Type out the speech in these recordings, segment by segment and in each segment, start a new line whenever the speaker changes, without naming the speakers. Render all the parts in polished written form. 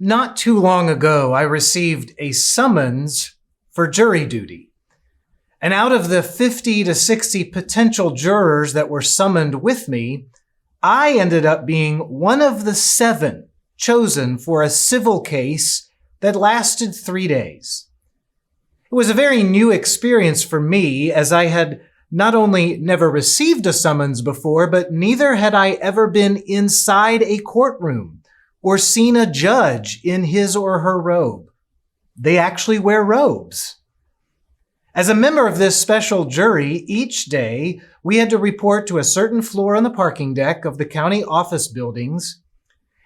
Not too long ago, I received a summons for jury duty. And out of the 50 to 60 potential jurors that were summoned with me, I ended up being one of the 7 chosen for a civil case that lasted 3 days. It was a very new experience for me, as I had not only never received a summons before, but neither had I ever been inside a courtroom or seen a judge in his or her robe. They actually wear robes. As a member of this special jury, each day we had to report to a certain floor on the parking deck of the county office buildings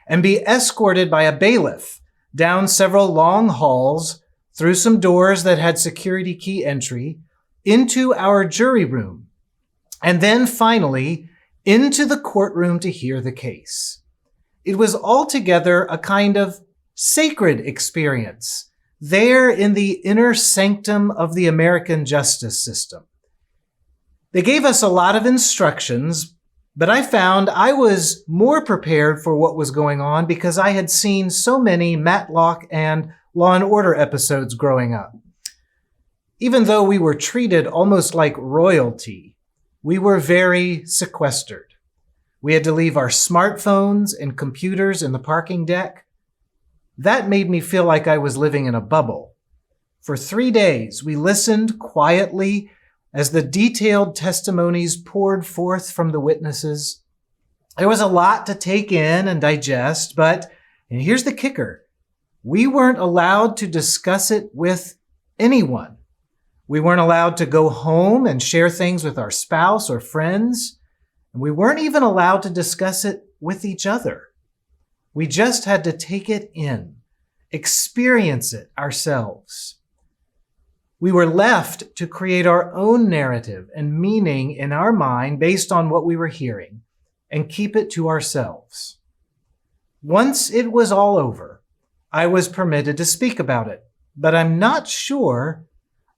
and be escorted by a bailiff down several long halls through some doors that had security key entry into our jury room, and then finally into the courtroom to hear the case. It was altogether a kind of sacred experience there in the inner sanctum of the American justice system. They gave us a lot of instructions, but I found I was more prepared for what was going on because I had seen so many Matlock and Law and Order episodes growing up. Even though we were treated almost like royalty, we were very sequestered. We had to leave our smartphones and computers in the parking deck. That made me feel like I was living in a bubble. For 3 days, we listened quietly as the detailed testimonies poured forth from the witnesses. There was a lot to take in and digest, but, and here's the kicker, we weren't allowed to discuss it with anyone. We weren't allowed to go home and share things with our spouse or friends. And we weren't even allowed to discuss it with each other. We just had to take it in, experience it ourselves. We were left to create our own narrative and meaning in our mind based on what we were hearing and keep it to ourselves. Once it was all over, I was permitted to speak about it, but I'm not sure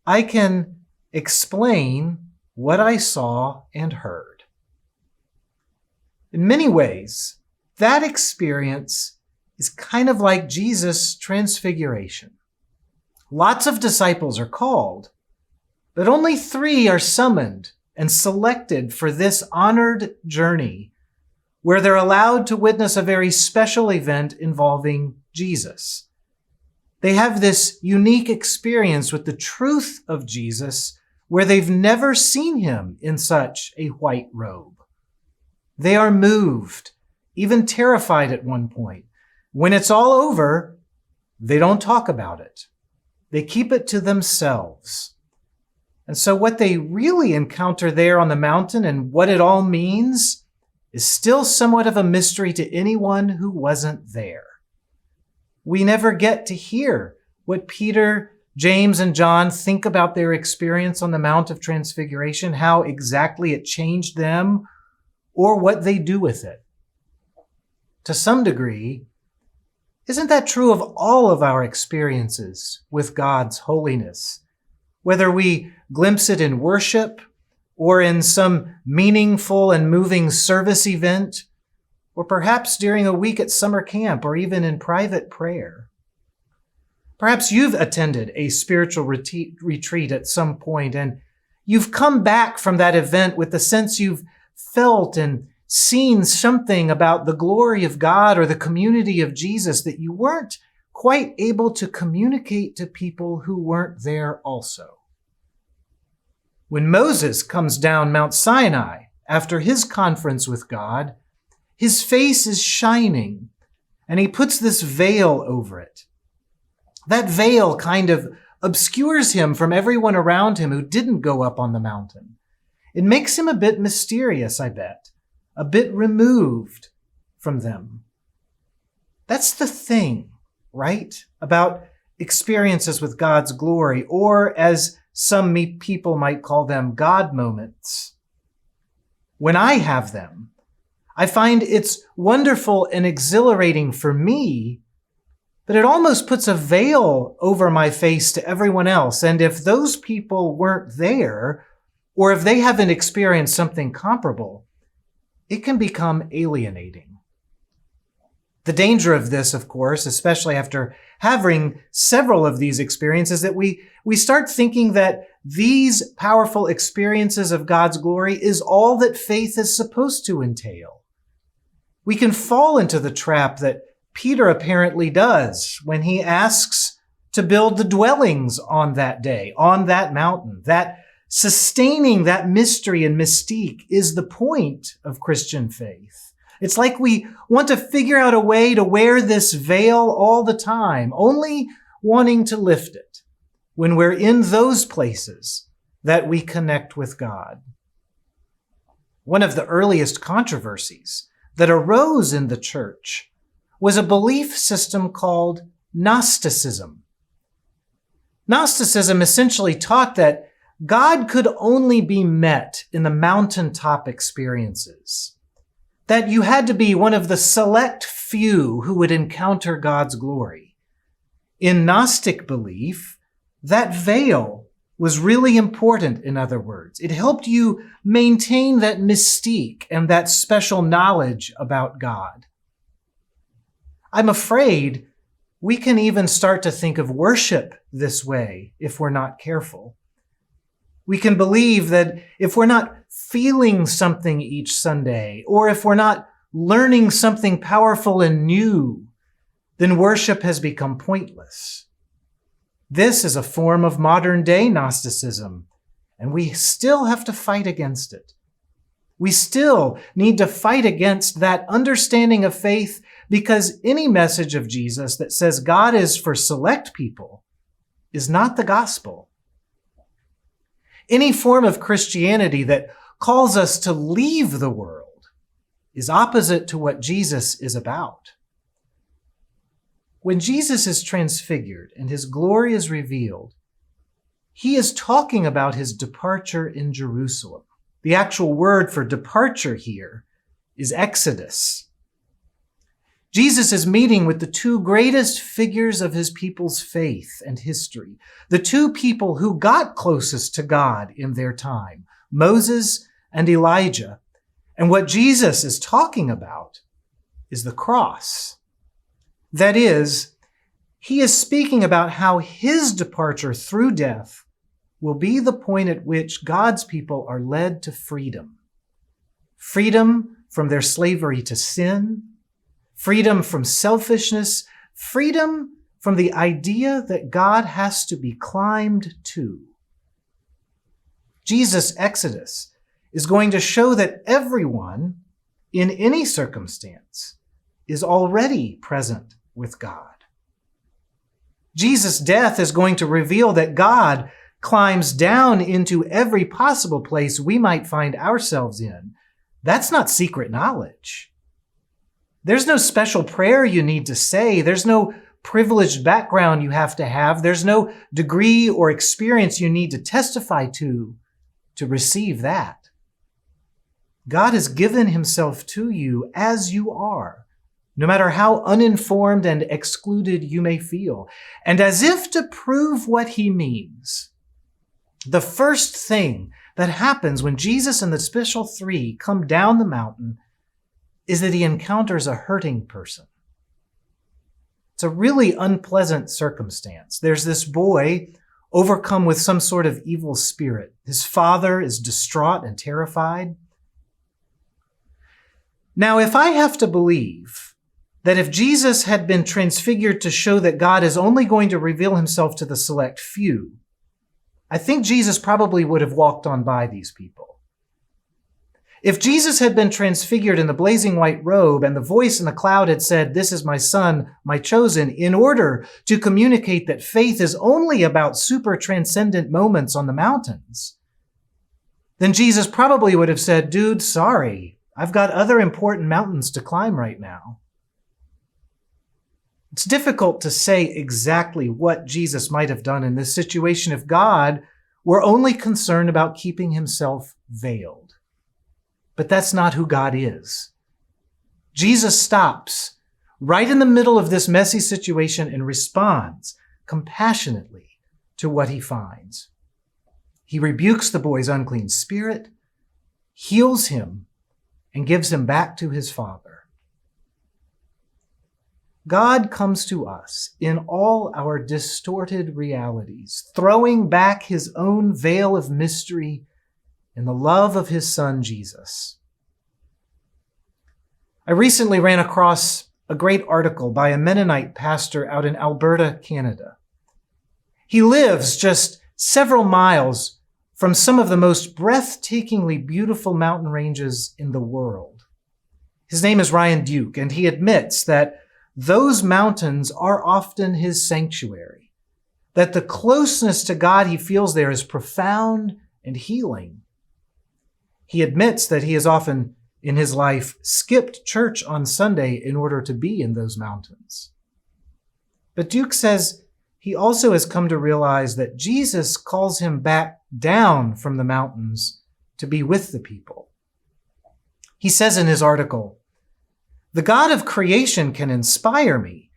I can explain what I saw and heard. In many ways, that experience is kind of like Jesus' transfiguration. Lots of disciples are called, but only 3 are summoned and selected for this honored journey where they're allowed to witness a very special event involving Jesus. They have this unique experience with the truth of Jesus where they've never seen him in such a white robe. They are moved, even terrified at one point. When it's all over, they don't talk about it. They keep it to themselves. And so what they really encounter there on the mountain and what it all means is still somewhat of a mystery to anyone who wasn't there. We never get to hear what Peter, James, and John think about their experience on the Mount of Transfiguration, how exactly it changed them, or what they do with it. To some degree, isn't that true of all of our experiences with God's holiness? Whether we glimpse it in worship or in some meaningful and moving service event, or perhaps during a week at summer camp or even in private prayer. Perhaps you've attended a spiritual retreat at some point and you've come back from that event with the sense you've felt and seen something about the glory of God or the community of Jesus that you weren't quite able to communicate to people who weren't there also. When Moses comes down Mount Sinai after his conference with God, his face is shining and he puts this veil over it. That veil kind of obscures him from everyone around him who didn't go up on the mountain. It makes him a bit mysterious, I bet, a bit removed from them. That's the thing, right? About experiences with God's glory, or as some people might call them, God moments. When I have them, I find it's wonderful and exhilarating for me, but it almost puts a veil over my face to everyone else. And if those people weren't there, or if they haven't experienced something comparable, it can become alienating. The danger of this, of course, especially after having several of these experiences, that we start thinking that these powerful experiences of God's glory is all that faith is supposed to entail. We can fall into the trap that Peter apparently does when he asks to build the dwellings on that day, on that mountain. That sustaining that mystery and mystique is the point of Christian faith. It's like we want to figure out a way to wear this veil all the time, only wanting to lift it when we're in those places that we connect with God. One of the earliest controversies that arose in the church was a belief system called Gnosticism. Gnosticism essentially taught that God could only be met in the mountaintop experiences, that you had to be one of the select few who would encounter God's glory. In Gnostic belief, that veil was really important, in other words. It helped you maintain that mystique and that special knowledge about God. I'm afraid we can even start to think of worship this way if we're not careful. We can believe that if we're not feeling something each Sunday, or if we're not learning something powerful and new, then worship has become pointless. This is a form of modern-day Gnosticism, and we still have to fight against it. We still need to fight against that understanding of faith, because any message of Jesus that says God is for select people is not the gospel. Any form of Christianity that calls us to leave the world is opposite to what Jesus is about. When Jesus is transfigured and his glory is revealed, he is talking about his departure in Jerusalem. The actual word for departure here is exodus. Jesus is meeting with the two greatest figures of his people's faith and history, the two people who got closest to God in their time, Moses and Elijah. And what Jesus is talking about is the cross. That is, he is speaking about how his departure through death will be the point at which God's people are led to freedom. Freedom from their slavery to sin, freedom from selfishness, freedom from the idea that God has to be climbed to. Jesus' exodus is going to show that everyone, in any circumstance, is already present with God. Jesus' death is going to reveal that God climbs down into every possible place we might find ourselves in. That's not secret knowledge. There's no special prayer you need to say. There's no privileged background you have to have. There's no degree or experience you need to testify to receive that. God has given himself to you as you are, no matter how uninformed and excluded you may feel. And as if to prove what he means, the first thing that happens when Jesus and the special three come down the mountain is that he encounters a hurting person. It's a really unpleasant circumstance. There's this boy overcome with some sort of evil spirit. His father is distraught and terrified. Now, if I have to believe that if Jesus had been transfigured to show that God is only going to reveal himself to the select few, I think Jesus probably would have walked on by these people. If Jesus had been transfigured in the blazing white robe and the voice in the cloud had said, "This is my son, my chosen," in order to communicate that faith is only about super transcendent moments on the mountains, then Jesus probably would have said, "Dude, sorry, I've got other important mountains to climb right now." It's difficult to say exactly what Jesus might have done in this situation if God were only concerned about keeping himself veiled. But that's not who God is. Jesus stops right in the middle of this messy situation and responds compassionately to what he finds. He rebukes the boy's unclean spirit, heals him, and gives him back to his father. God comes to us in all our distorted realities, throwing back his own veil of mystery in the love of his Son, Jesus. I recently ran across a great article by a Mennonite pastor out in Alberta, Canada. He lives just several miles from some of the most breathtakingly beautiful mountain ranges in the world. His name is Ryan Duke, and he admits that those mountains are often his sanctuary, that the closeness to God he feels there is profound and healing. He admits that he has often in his life skipped church on Sunday in order to be in those mountains. But Duke says he also has come to realize that Jesus calls him back down from the mountains to be with the people. He says in his article, "The God of creation can inspire me,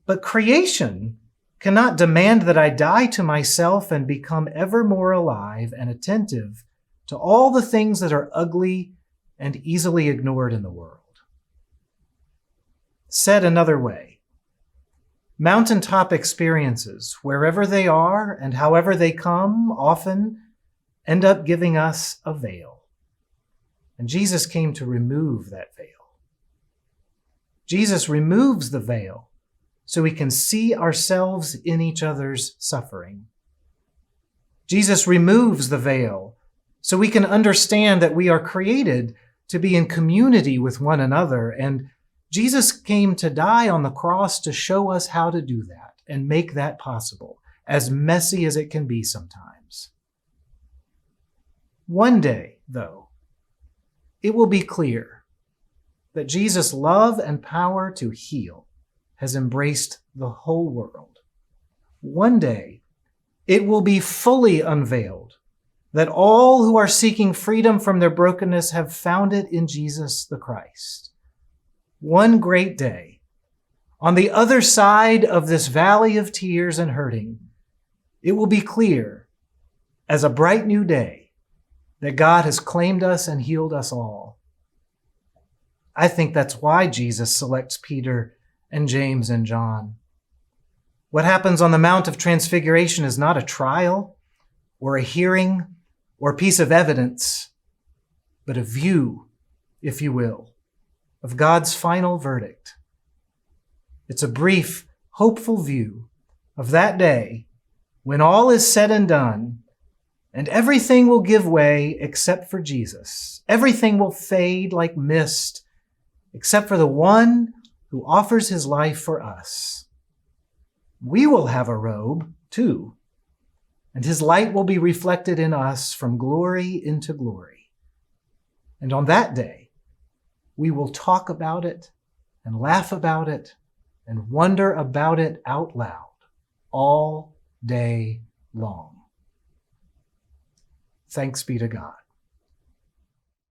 but creation cannot demand that I die to myself and become ever more alive and attentive to all the things that are ugly and easily ignored in the world." Said another way, mountaintop experiences, wherever they are and however they come, often end up giving us a veil. And Jesus came to remove that veil. Jesus removes the veil so we can see ourselves in each other's suffering. Jesus removes the veil so we can understand that we are created to be in community with one another, and Jesus came to die on the cross to show us how to do that and make that possible, as messy as it can be sometimes. One day, though, it will be clear that Jesus' love and power to heal has embraced the whole world. One day, it will be fully unveiled that all who are seeking freedom from their brokenness have found it in Jesus the Christ. One great day, on the other side of this valley of tears and hurting, it will be clear as a bright new day that God has claimed us and healed us all. I think that's why Jesus selects Peter and James and John. What happens on the Mount of Transfiguration is not a trial or a hearing or a piece of evidence, but a view, if you will, of God's final verdict. It's a brief, hopeful view of that day when all is said and done and everything will give way except for Jesus. Everything will fade like mist except for the one who offers his life for us. We will have a robe, too, and his light will be reflected in us from glory into glory. And on that day, we will talk about it and laugh about it and wonder about it out loud all day long. Thanks be to God.